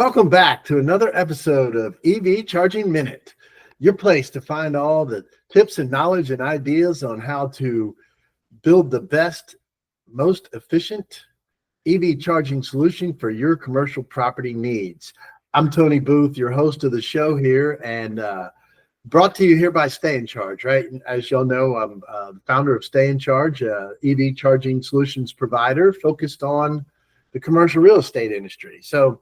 Welcome back to another episode of EV Charging Minute, your place to find all the tips and knowledge and ideas on how to build the best, most efficient EV charging solution for your commercial property needs. I'm Tony Booth, your host of the show here, and brought to you here by Stay in Charge, right? As y'all know, I'm the founder of Stay in Charge, EV charging solutions provider focused on the commercial real estate industry. So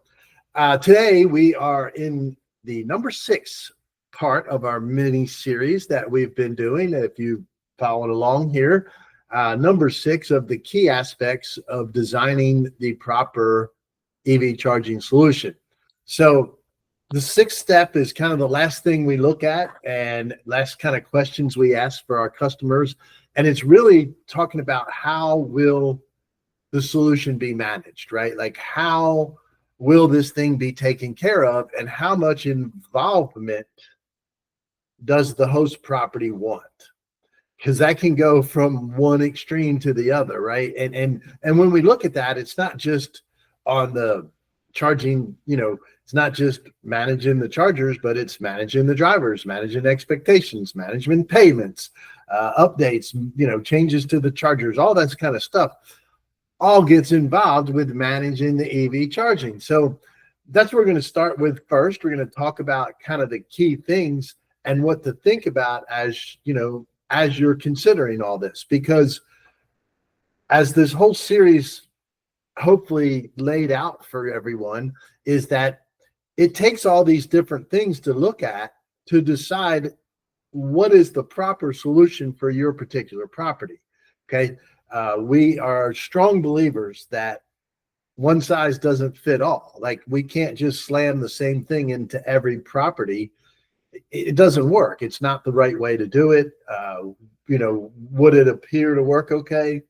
today we are in the number 6 part of our mini series that we've been doing. If you followed along here, number 6 of the key aspects of designing the proper EV charging solution. So the 6th step is kind of the last thing we look at and last kind of questions we ask for our customers. And it's really talking about how will the solution be managed, right? Like how will this thing be taken care of and how much involvement does the host property want? Because that can go from one extreme to the other, right? And when we look at that, it's not just on the charging, it's not just managing the chargers, but it's managing the drivers, managing expectations, management payments, updates, changes to the chargers, all that kind of stuff all gets involved with managing the EV charging. So that's what we're going to start with first. We're going to talk about kind of the key things and what to think about as you're considering all this, because as this whole series hopefully laid out for everyone is that it takes all these different things to look at to decide what is the proper solution for your particular property. Okay. We are strong believers that one size doesn't fit all. Like we can't just slam the same thing into every property. It doesn't work. It's not the right way to do it. Would it appear to work okay?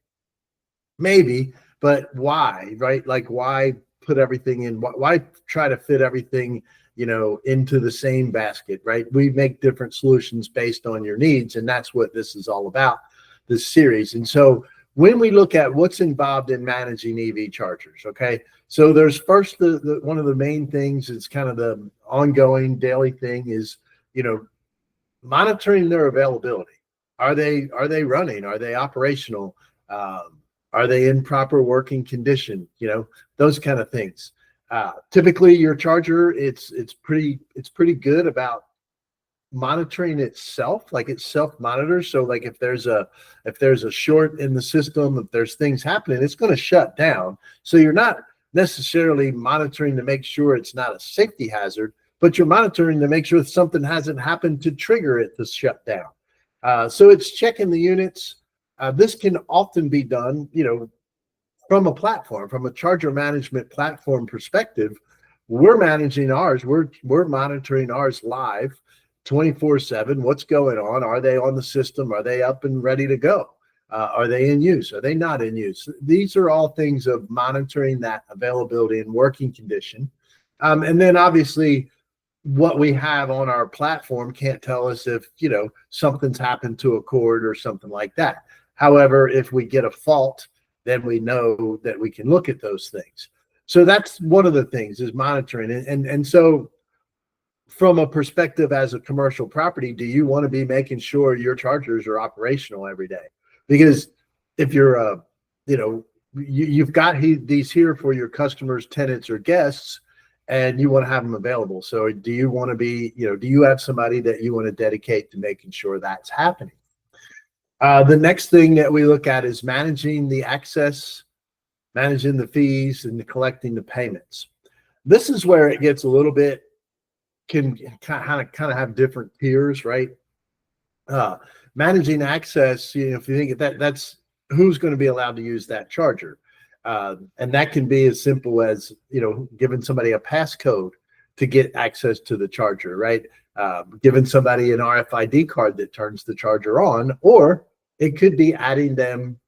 Maybe, but why, right? Like why put everything in? Why try to fit everything, into the same basket, right? We make different solutions based on your needs. And that's what this is all about, this series. And so when we look at what's involved in managing EV chargers, okay, so there's first the one of the main things is kind of the ongoing daily thing is, monitoring their availability. Are they running? Are they operational? Are they in proper working condition? Those kind of things. Typically, your charger it's pretty good about monitoring itself, like it self-monitors. So like if there's a short in the system, if there's things happening, it's going to shut down. So you're not necessarily monitoring to make sure it's not a safety hazard, but you're monitoring to make sure that something hasn't happened to trigger it to shut down. So it's checking the units. This can often be done, from a charger management platform perspective. We're managing ours. We're monitoring ours live 24/7. What's going on? Are they on the system? Are they up and ready to go? Are they in use? Are they not in use? These are all things of monitoring that availability and working condition. And then obviously what we have on our platform can't tell us if, something's happened to a cord or something like that. However, if we get a fault, then we know that we can look at those things. So that's one of the things is monitoring. And so from a perspective as a commercial property, do you want to be making sure your chargers are operational every day? Because if you're, you've got these here for your customers, tenants, or guests, and you want to have them available. So do you want to be, do you have somebody that you want to dedicate to making sure that's happening? The next thing that we look at is managing the access, managing the fees, and collecting the payments. This is where it gets a little bit, can kind of have different tiers, right? Managing access, if you think of that's who's going to be allowed to use that charger. And that can be as simple as, giving somebody a passcode to get access to the charger, right? Giving somebody an RFID card that turns the charger on, or it could be adding them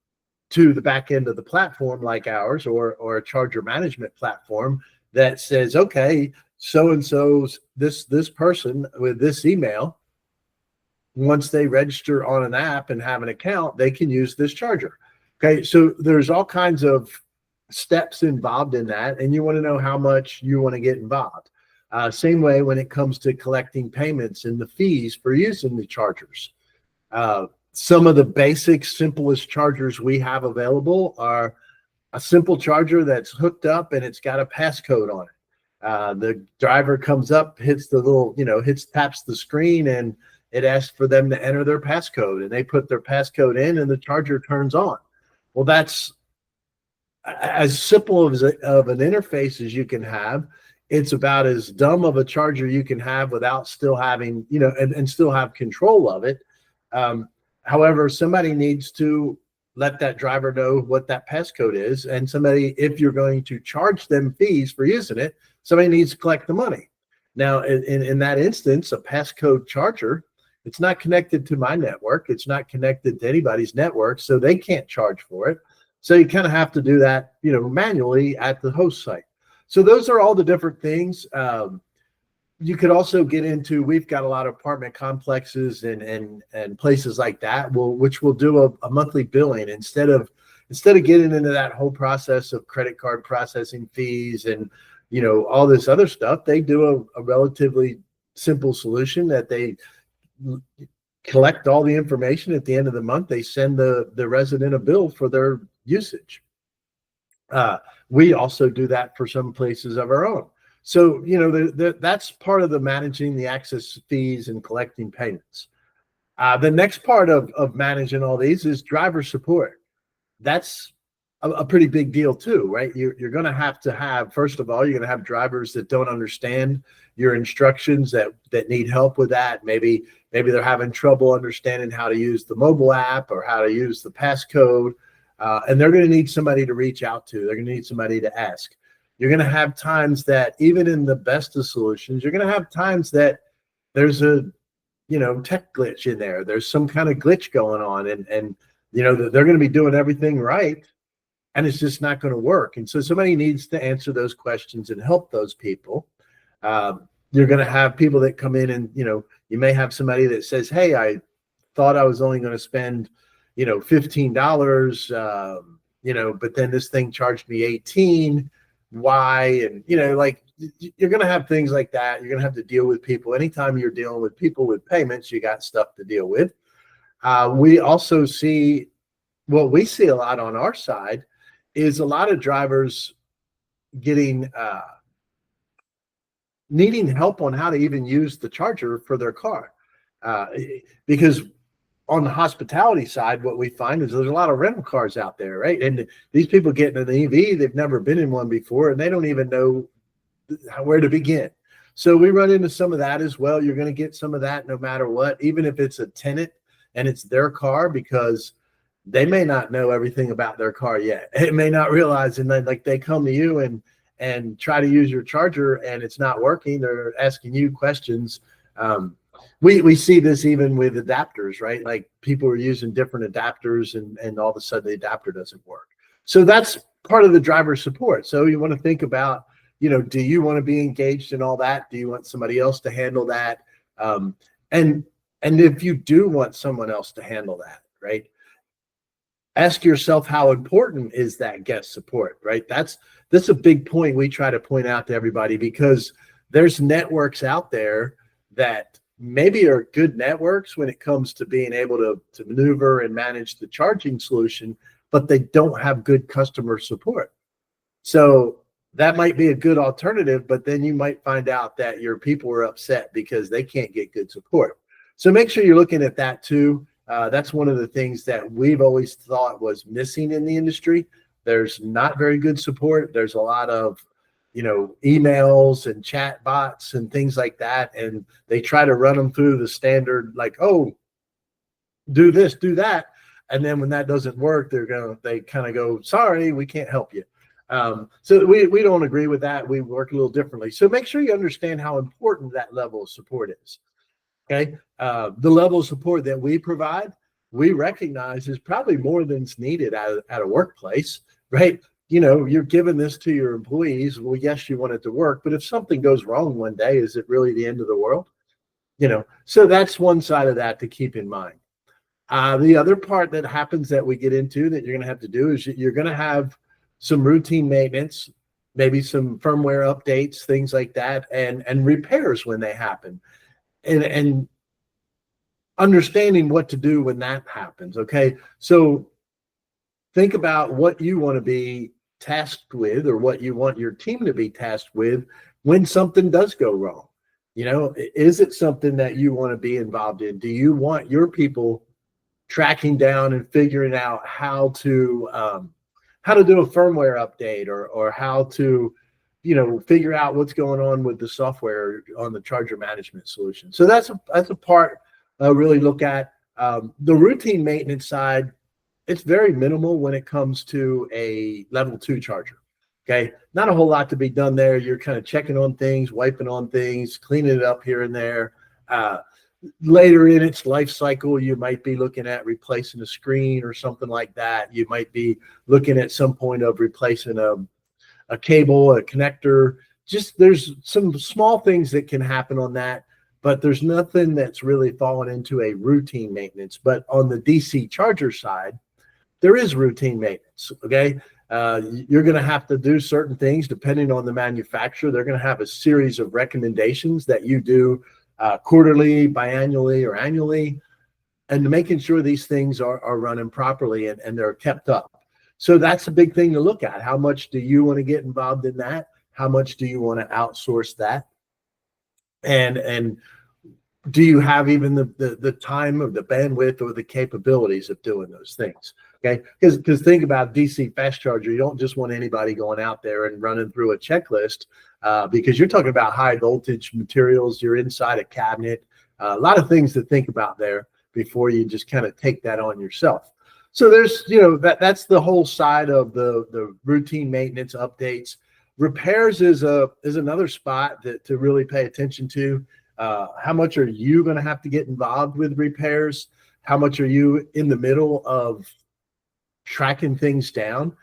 to the back end of the platform like ours, or a charger management platform that says, okay, so-and-so's this person with this email, once they register on an app and have an account, they can use this charger. Okay, so there's all kinds of steps involved in that, and you want to know how much you want to get involved. Same way when it comes to collecting payments and the fees for using the chargers. Some of the basic, simplest chargers we have available are a simple charger that's hooked up and it's got a passcode on it. The driver comes up, hits the little, taps the screen, and it asks for them to enter their passcode, and they put their passcode in and the charger turns on. Well, that's as simple of an interface as you can have. It's about as dumb of a charger you can have without still having, and still have control of it. However, somebody needs to let that driver know what that passcode is. And somebody, if you're going to charge them fees for using it, somebody needs to collect the money. Now, in that instance, a passcode charger, it's not connected to my network. It's not connected to anybody's network, so they can't charge for it. So you kind of have to do that, manually at the host site. So those are all the different things. You could also get into, we've got a lot of apartment complexes and places like that, which will do a monthly billing instead of getting into that whole process of credit card processing fees and all this other stuff. They do a relatively simple solution that they collect all the information at the end of the month. They send the resident a bill for their usage. We also do that for some places of our own. So, that's part of the managing the access fees and collecting payments. The next part of managing all these is driver support. That's a pretty big deal too, right? You're going to have, first of all, you're going to have drivers that don't understand your instructions that need help with that. Maybe they're having trouble understanding how to use the mobile app or how to use the passcode. And they're going to need somebody to reach out to. They're going to need somebody to ask. You're going to have times that even in the best of solutions, you're going to have times that there's a, tech glitch in there. There's some kind of glitch going on and they're going to be doing everything right and it's just not going to work. And so somebody needs to answer those questions and help those people. You're going to have people that come in and, you may have somebody that says, hey, I thought I was only going to spend, $15, but then this thing charged me $18. Why? And you're going to have things like that. You're going to have to deal with people. Anytime you're dealing with people with payments, you got stuff to deal with. We also see, what we see a lot on our side is a lot of drivers getting needing help on how to even use the charger for their car, because on the hospitality side, what we find is there's a lot of rental cars out there, right? And these people get into the EV, they've never been in one before, and they don't even know where to begin. So we run into some of that as well. You're going to get some of that no matter what, even if it's a tenant and it's their car, because they may not know everything about their car yet. It may not realize, and then they come to you and try to use your charger and it's not working. They're asking you questions. We see this even with adapters, right? Like people are using different adapters and all of a sudden the adapter doesn't work. So that's part of the driver support. So you want to think about, do you want to be engaged in all that? Do you want somebody else to handle that? And if you do want someone else to handle that, right? Ask yourself, how important is that guest support, right? That's a big point we try to point out to everybody, because there's networks out there that maybe are good networks when it comes to being able to maneuver and manage the charging solution, but they don't have good customer support. So that might be a good alternative, but then you might find out that your people are upset because they can't get good support. So make sure you're looking at that too. That's one of the things that we've always thought was missing in the industry. There's not very good support. There's a lot of emails and chat bots and things like that. And they try to run them through the standard, like, oh, do this, do that. And then when that doesn't work, they kind of go, sorry, we can't help you. So we don't agree with that. We work a little differently. So make sure you understand how important that level of support is. Okay. The level of support that we provide, we recognize is probably more than's needed at a workplace, right? You're giving this to your employees. Well, yes, you want it to work, but if something goes wrong one day, is it really the end of the world? So that's one side of that to keep in mind. The other part that happens that we get into that you're going to have to do is you're going to have some routine maintenance, maybe some firmware updates, things like that, and repairs when they happen, and understanding what to do when that happens. Okay, so think about what you want to be tasked with, or what you want your team to be tasked with when something does go wrong. Is it something that you want to be involved in? Do you want your people tracking down and figuring out how to do a firmware update, or how to figure out what's going on with the software on the charger management solution? So that's a part I really look at. The routine maintenance side, it's very minimal when it comes to a level 2 charger. Okay, not a whole lot to be done there. You're kind of checking on things, wiping on things, cleaning it up here and there. Later in its life cycle, you might be looking at replacing a screen or something like that. You might be looking at some point of replacing a cable, a connector. Just there's some small things that can happen on that, but there's nothing that's really fallen into a routine maintenance. But on the DC charger side, there is routine maintenance. Okay, you're going to have to do certain things depending on the manufacturer. They're going to have a series of recommendations that you do quarterly, biannually, or annually, and making sure these things are running properly and they're kept up. So that's a big thing to look at. How much do you want to get involved in that? How much do you want to outsource that? And do you have even the time, or the bandwidth, or the capabilities of doing those things? Okay, because think about DC fast charger. You don't just want anybody going out there and running through a checklist, because you're talking about high voltage materials. You're inside a cabinet. A lot of things to think about there before you just kind of take that on yourself. So there's that's the whole side of the routine maintenance updates. Repairs is another spot to really pay attention to. How much are you going to have to get involved with repairs? How much are you in the middle of tracking things down?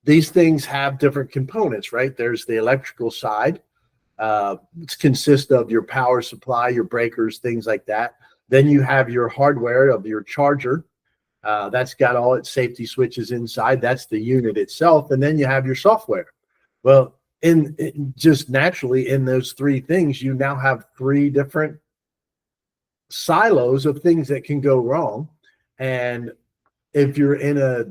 These things have different components, right? There's the electrical side. It consists of your power supply, your breakers, things like that. Then you have your hardware of your charger. That's got all its safety switches inside. That's the unit itself. And then you have your software. Well, just naturally in those three things, you now have three different silos of things that can go wrong. And if you're in a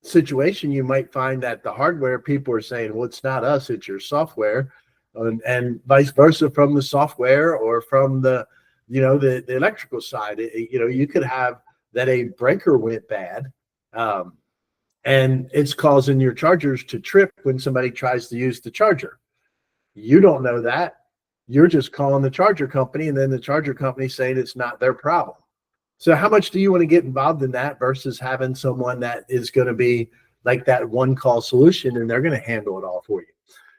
situation, you might find that the hardware people are saying, well, it's not us, it's your software, and vice versa from the software or from the electrical side. You could have that a breaker went bad, and it's causing your chargers to trip when somebody tries to use the charger. You don't know that. You're just calling the charger company, and then the charger company saying it's not their problem. So how much do you want to get involved in that versus having someone that is going to be like that one call solution, and they're going to handle it all for you?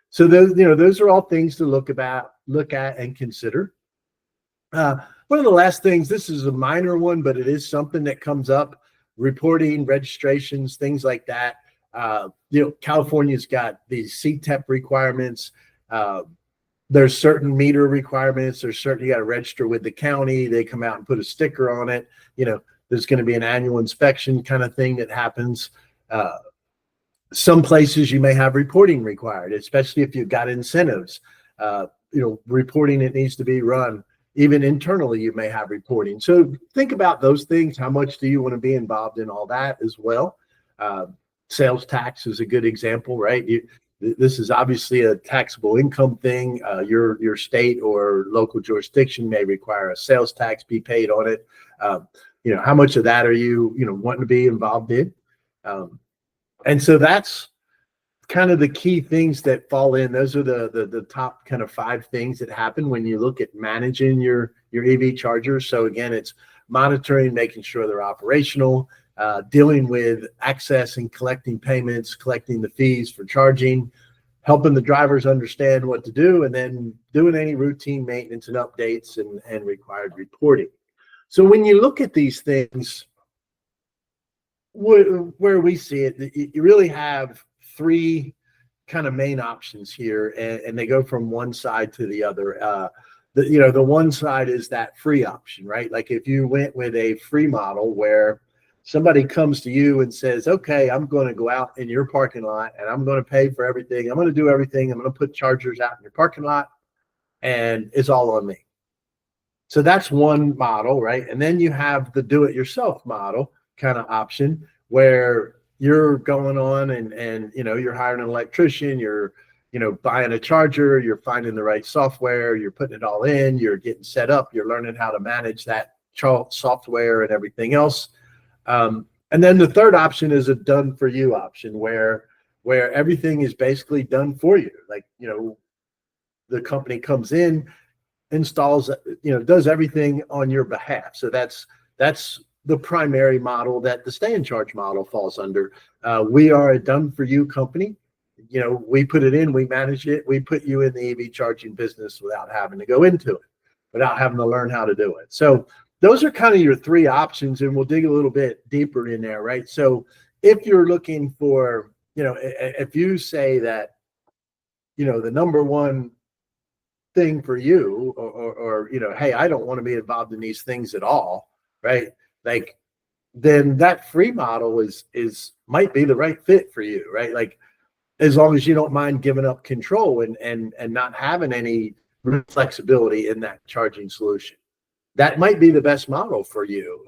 So those are all things to look at and consider. One of the last things, this is a minor one, but it is something that comes up: reporting, registrations, things like that. California's got these CTEP requirements. There's certain meter requirements. There's certain, you got to register with the county. They come out and put a sticker on it. There's going to be an annual inspection kind of thing that happens. Some places you may have reporting required, especially if you've got incentives. Reporting, it needs to be run. Even internally, you may have reporting. So think about those things. How much do you want to be involved in all that as well? Sales tax is a good example, right? This is obviously a taxable income thing. Your state or local jurisdiction may require a sales tax be paid on it. How much of that are you wanting to be involved in? And so that's kind of the key things that fall in. Those are the top kind of 5 things that happen when you look at managing your EV chargers. So again, it's monitoring, making sure they're operational, dealing with access and collecting payments, collecting the fees for charging, helping the drivers understand what to do, and then doing any routine maintenance and updates and required reporting. So when you look at these things, where we see it, you really have 3 kind of main options here, and they go from one side to the other. The one side is that free option, right? Like if you went with a free model where somebody comes to you and says, okay, I'm going to go out in your parking lot and I'm going to pay for everything. I'm going to do everything. I'm going to put chargers out in your parking lot and it's all on me. So that's one model, right? And then you have the do-it-yourself model kind of option where you're going on and you're hiring an electrician, you're buying a charger, you're finding the right software, you're putting it all in, you're getting set up, you're learning how to manage that software and everything else. And then the third option is a done for you option where everything is basically done for you. Like, the company comes in, installs, does everything on your behalf. So that's the primary model that the stay in charge model falls under. We are a done for you company. We put it in, we manage it, we put you in the EV charging business without having to go into it, without having to learn how to do it. So those are kind of your three options, and we'll dig a little bit deeper in there, right? So if you're looking for, if you say that, the number one thing for you, or hey, I don't want to be involved in these things at all, right? Like, then that free model is might be the right fit for you, right? Like, as long as you don't mind giving up control and not having any flexibility in that charging solution, that might be the best model for you.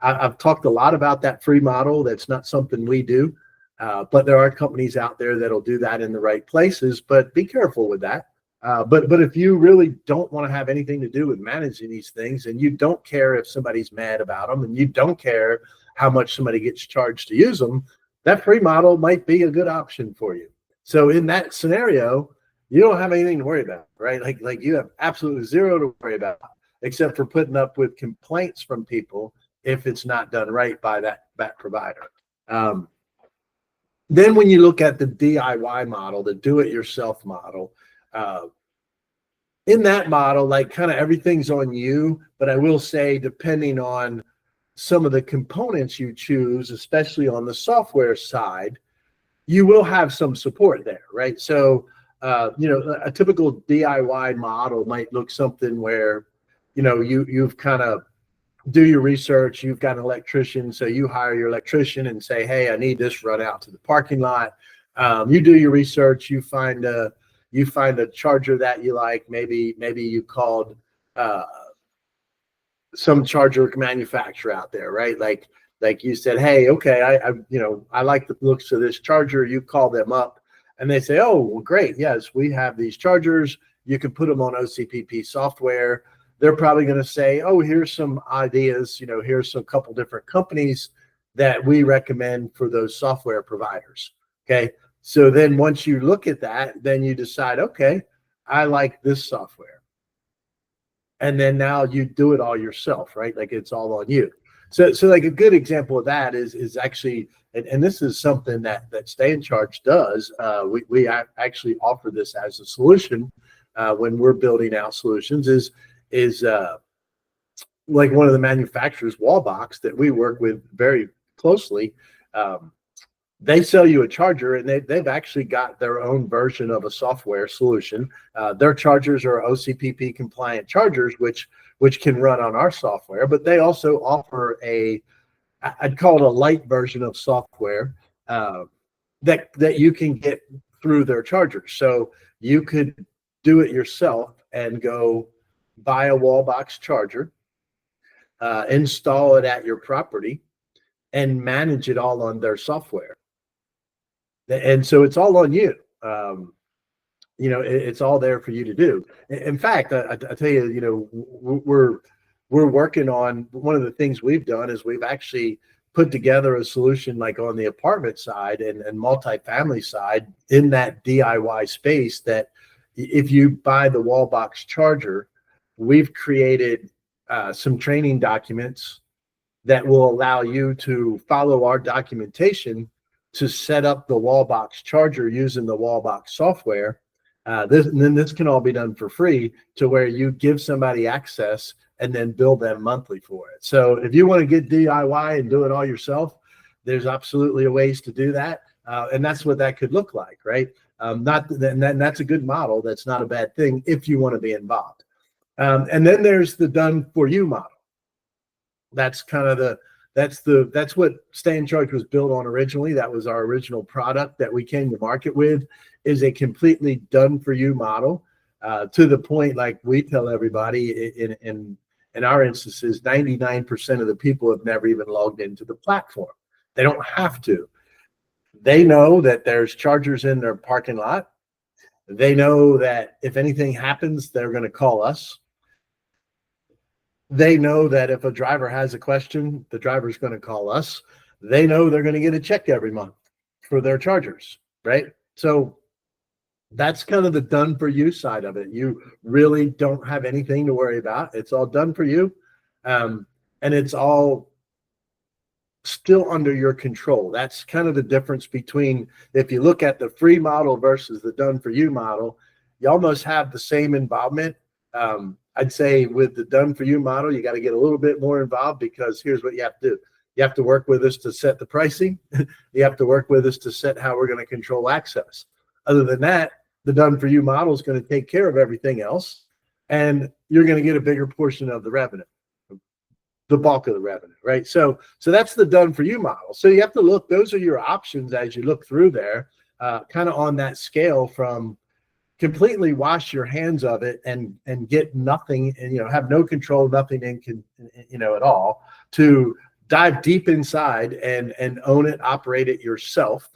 I've talked a lot about that free model. That's not something we do, but there are companies out there that'll do that in the right places. But be careful with that. But if you really don't want to have anything to do with managing these things, and you don't care if somebody's mad about them, and you don't care how much somebody gets charged to use them, that free model might be a good option for you. So in that scenario, you don't have anything to worry about, right? Like you have absolutely zero to worry about, except for putting up with complaints from people if it's not done right by that provider. Then when you look at the DIY model, the do-it-yourself model, in that model, like, kind of everything's on you, but I will say, depending on some of the components you choose, especially on the software side, you will have some support there, right? So, a typical DIY model might look something where, you've kind of do your research, you've got an electrician, so you hire your electrician and say, hey, I need this run out to the parking lot. You do your research, you find a charger that you like. Maybe you called some charger manufacturer out there, right? Like you said, hey, okay, I like the looks of this charger. You call them up and they say, oh, well, great. Yes, we have these chargers. You can put them on OCPP software. They're probably going to say, oh, here's some ideas. Here's a couple different companies that we recommend for those software providers. Okay. So then once you look at that, then you decide, okay, I like this software. And then now you do it all yourself, right? Like, it's all on you. So like a good example of that is actually, and this is something that Stay in Charge does. We actually offer this as a solution when we're building out solutions, is like one of the manufacturers, Wallbox, that we work with very closely. They sell you a charger, and they've actually got their own version of a software solution. Their chargers are OCPP compliant chargers, which can run on our software, but they also offer I'd call it a light version of software that you can get through their chargers. So you could do it yourself and go buy a Wallbox charger, install it at your property, and manage it all on their software. And so it's all on you. It's all there for you to do. In fact, I tell you, we're working on, one of the things we've done is we've actually put together a solution, like on the apartment side and multifamily side, in that DIY space, that if you buy the Wallbox charger, we've created some training documents that will allow you to follow our documentation to set up the Wallbox charger using the Wallbox software. This can all be done for free, to where you give somebody access and then bill them monthly for it. So if you want to get DIY and do it all yourself, there's absolutely a ways to do that. And that's what that could look like, right? That's a good model. That's not a bad thing if you want to be involved. And then there's the done for you model. That's kind of That's what Stay in Charge was built on originally. That was our original product that we came to market with, is a completely done for you model, to the point, like we tell everybody in our instances, 99% of the people have never even logged into the platform. They don't have to. They know that there's chargers in their parking lot. They know that if anything happens, they're going to call us. They know that if a driver has a question, the driver's going to call us. They know they're going to get a check every month for their chargers, right? So that's kind of the done for you side of it. You really don't have anything to worry about. It's all done for you. And it's all still under your control. That's kind of the difference between, if you look at the free model versus the done for you model, you almost have the same involvement. I'd say with the done for you model, you got to get a little bit more involved, because here's what you have to do. You have to work with us to set the pricing. You have to work with us to set how we're going to control access. Other than that, the done for you model is going to take care of everything else, and you're going to get a bigger portion of the revenue, the bulk of the revenue, right? So that's the done for you model. So you have to look, those are your options as you look through there, kind of on that scale from completely wash your hands of it and get nothing, and have no control, nothing at all, to dive deep inside and own it, operate it yourself,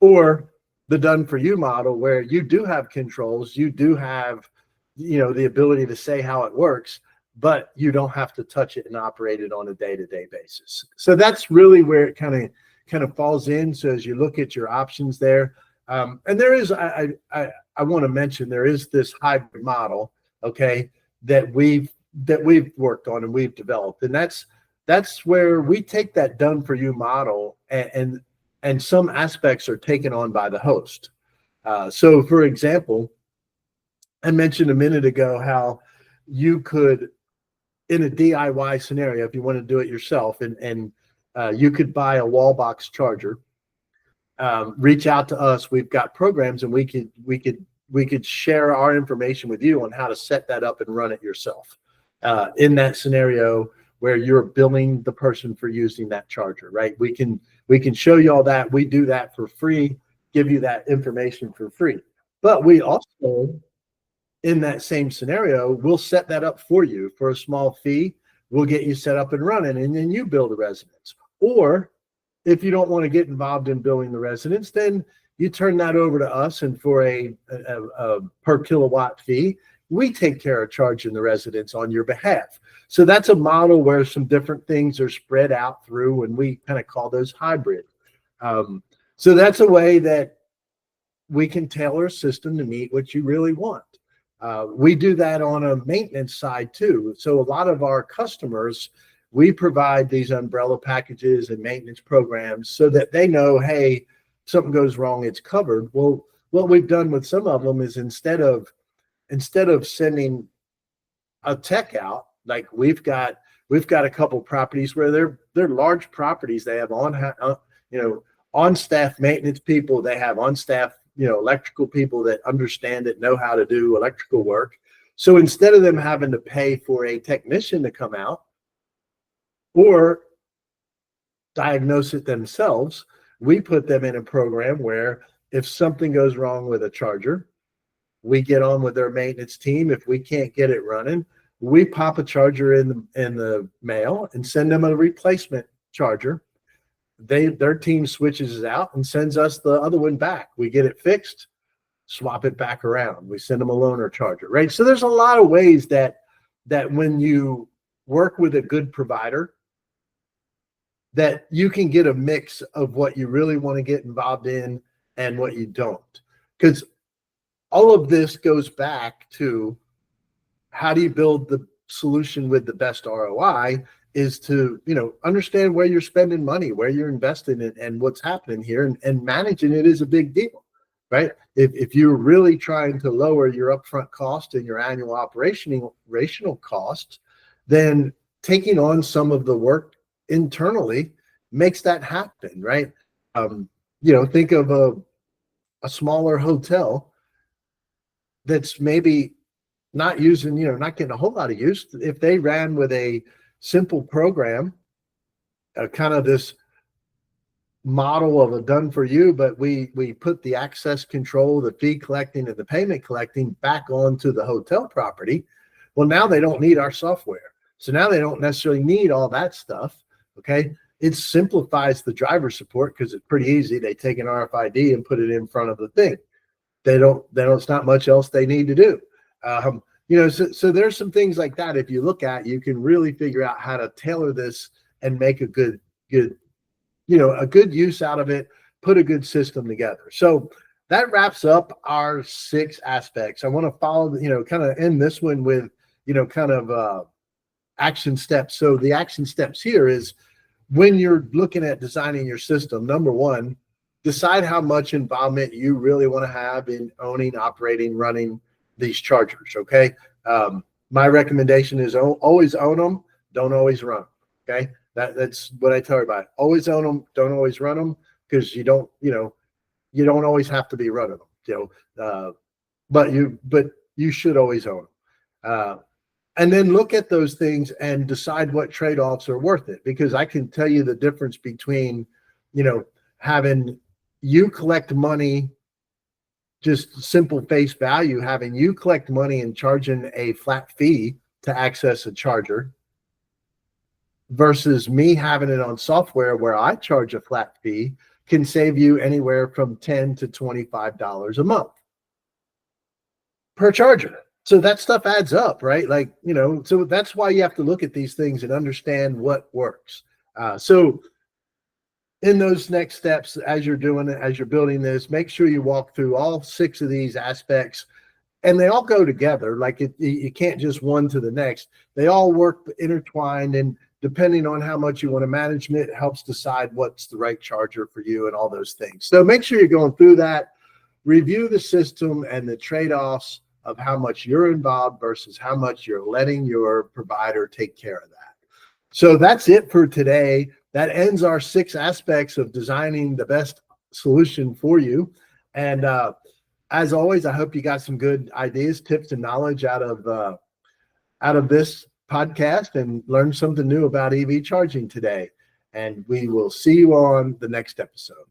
or the done for you model where you do have controls, you do have the ability to say how it works, but you don't have to touch it and operate it on a day-to-day basis. So that's really where it kind of falls in. So as you look at your options there, and there is, I want to mention, there is this hybrid model, okay, that we've worked on and we've developed, and that's where we take that done for you model, and some aspects are taken on by the host. So for example, I mentioned a minute ago how you could, in a DIY scenario, if you want to do it yourself, and you could buy a wall box charger, reach out to us. We've got programs, and we could share our information with you on how to set that up and run it yourself. In that scenario where you're billing the person for using that charger, right? We can show you all that. We do that for free, give you that information for free. But we also, in that same scenario, we'll set that up for you for a small fee. We'll get you set up and running, and then you bill the residents. Or if you don't want to get involved in billing the residents, then you turn that over to us, and for a per kilowatt fee, we take care of charging the residents on your behalf. So that's a model where some different things are spread out through, and we kind of call those hybrid. So that's a way that we can tailor a system to meet what you really want. We do that on a maintenance side too. So a lot of our customers, we provide these umbrella packages and maintenance programs so that they know, hey, something goes wrong, it's covered. Well, what we've done with some of them is instead of sending a tech out, like we've got a couple properties where they're large properties. They have on staff maintenance people. They have on staff electrical people that understand it, know how to do electrical work. So instead of them having to pay for a technician to come out or diagnose it themselves, we put them in a program where if something goes wrong with a charger, we get on with their maintenance team. If we can't get it running, we pop a charger in the mail and send them a replacement charger. Their team switches it out and sends us the other one back. We get it fixed, swap it back around. We send them a loaner charger, right? So there's a lot of ways that when you work with a good provider, that you can get a mix of what you really want to get involved in and what you don't. Because all of this goes back to how do you build the solution with the best ROI, is to understand where you're spending money, where you're investing in, and what's happening here, and managing it is a big deal, right? If you're really trying to lower your upfront cost and your annual operational costs, then taking on some of the work internally makes that happen, right? Think of a smaller hotel that's maybe not using, not getting a whole lot of use. If they ran with a simple program kind of this model of a done for you, but we put the access control, the fee collecting, and the payment collecting back onto the hotel property. Well, now they don't need our software. So now they don't necessarily need all that stuff. Okay. It simplifies the driver support because it's pretty easy. They take an RFID and put it in front of the thing. It's not much else they need to do. So there's some things like that. If you look at, you can really figure out how to tailor this and make a good use out of it, put a good system together. So that wraps up our 6 aspects. I want to follow, kind of end this one with, action steps. So the action steps here is when you're looking at designing your system, number 1, decide how much involvement you really want to have in owning, operating, running these chargers. Okay. My recommendation is always own them. Don't always run. Okay. That's what I tell everybody. Always own them. Don't always run them, because you don't always have to be running them, but you should always own them. And then look at those things and decide what trade-offs are worth it, because I can tell you the difference between, having you collect money, just simple face value, having you collect money and charging a flat fee to access a charger, versus me having it on software where I charge a flat fee, can save you anywhere from $10 to $25 a month per charger. So that stuff adds up, right? So that's why you have to look at these things and understand what works. So in those next steps, as you're doing it, as you're building this, make sure you walk through all 6 of these aspects, and they all go together. You can't just one to the next. They all work intertwined, and depending on how much you want to manage it, helps decide what's the right charger for you and all those things. So make sure you're going through that, review the system and the trade-offs of how much you're involved versus how much you're letting your provider take care of that. So that's it for today. That ends our 6 aspects of designing the best solution for you. And as always, I hope you got some good ideas, tips, and knowledge out of this podcast and learned something new about EV charging today. And we will see you on the next episode.